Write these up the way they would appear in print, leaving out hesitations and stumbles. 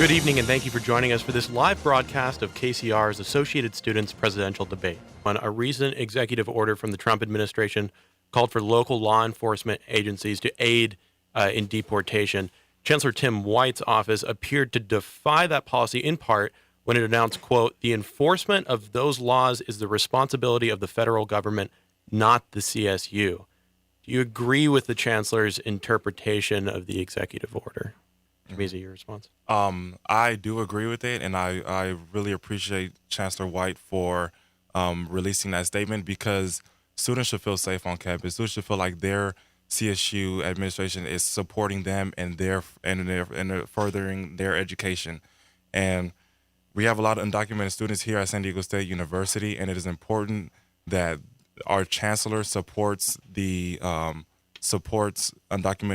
Good evening, and thank you for joining us for this live broadcast of KCR's Associated Students Presidential Debate. On a recent executive order from the Trump administration called for local law enforcement agencies to aid in deportation, Chancellor Tim White's office appeared to defy that policy in part when it announced, quote, "The enforcement of those laws is the responsibility of the federal government, not the CSU." Do you agree with the Chancellor's interpretation of the executive order? Chimezie, your response? I do agree with it, and I really appreciate Chancellor White for releasing that statement, because students should feel safe on campus. Students should feel like their CSU administration is supporting them and they're furthering their education. And we have a lot of undocumented students here at San Diego State University, and it is important that our chancellor supports undocumented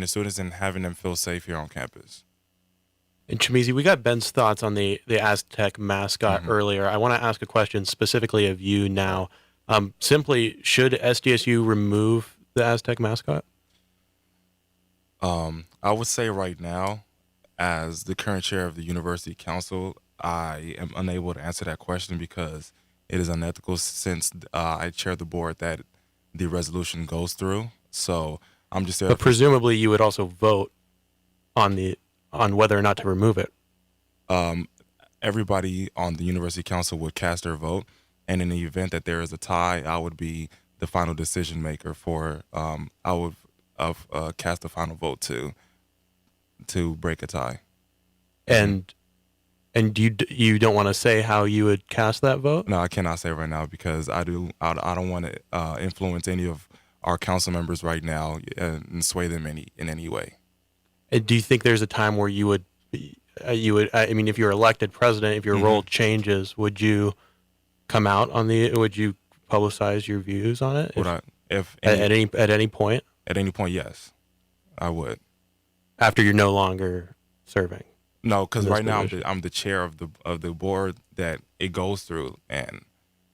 students and having them feel safe here on campus. And Chimezie, we got Ben's thoughts on the Aztec mascot earlier. I want to ask a question specifically of you now. Simply, should SDSU remove the Aztec mascot? I would say right now, as the current chair of the University Council, I am unable to answer that question because it is unethical since I chair the board that the resolution goes through. So I'm just there. But presumably you would also vote on whether or not to remove it. Everybody on the University Council would cast their vote, and in the event that there is a tie, I would be the final decision maker for. I would cast the final vote to break a tie. And you don't want to say how you would cast that vote? No, I cannot say right now because I don't want to influence any of our council members right now and sway them in any way. And do you think there's a time where you would, I mean, if you're elected president, if your role changes, would you come out would you publicize your views on it? At any point? At any point, yes, I would. After you're no longer serving? No, because right now I'm the chair of the board that it goes through, and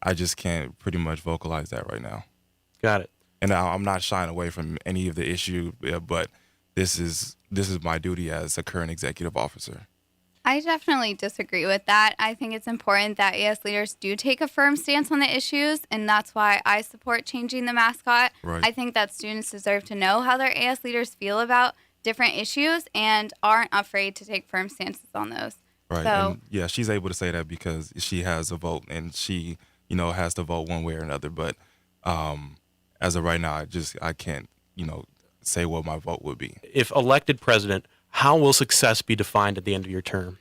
I just can't pretty much vocalize that right now. Got it. And I'm not shying away from any of the issue, but this is my duty as a current executive officer. I definitely disagree with that. I think it's important that AS leaders do take a firm stance on the issues, and that's why I support changing the mascot. Right. I think that students deserve to know how their AS leaders feel about different issues and aren't afraid to take firm stances on those. Right. So, and yeah, she's able to say that because she has a vote, and she, has to vote one way or another. But as of right now, I can't, say what my vote would be. If elected president, how will success be defined at the end of your term?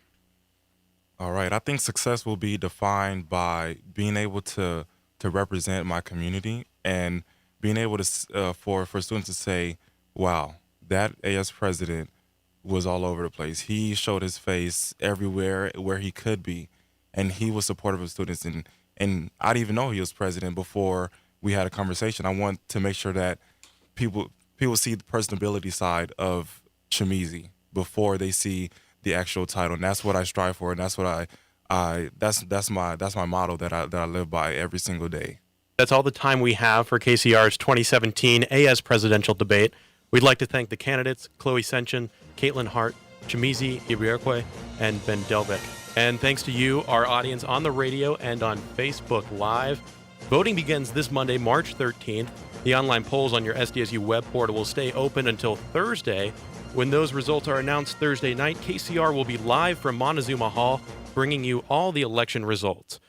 All right. I think success will be defined by being able to represent my community and being able to for students to say, wow, that AS president was all over the place. He showed his face everywhere where he could be, and he was supportive of students. And I didn't even know he was president before we had a conversation. I want to make sure that people see the personability side of Chimezie before they see the actual title, and that's what I strive for, and that's what that's my motto that I live by every single day. That's all the time we have for KCR's 2017 AS presidential debate. We'd like to thank the candidates, Chloe Senchen, Caitlin Hart, Chimezie Ebiriekwe, and Ben Delvick. And thanks to you, our audience on the radio and on Facebook Live. Voting begins this Monday, March 13th. The online polls on your SDSU web portal will stay open until Thursday. When those results are announced Thursday night, KCR will be live from Montezuma Hall, bringing you all the election results.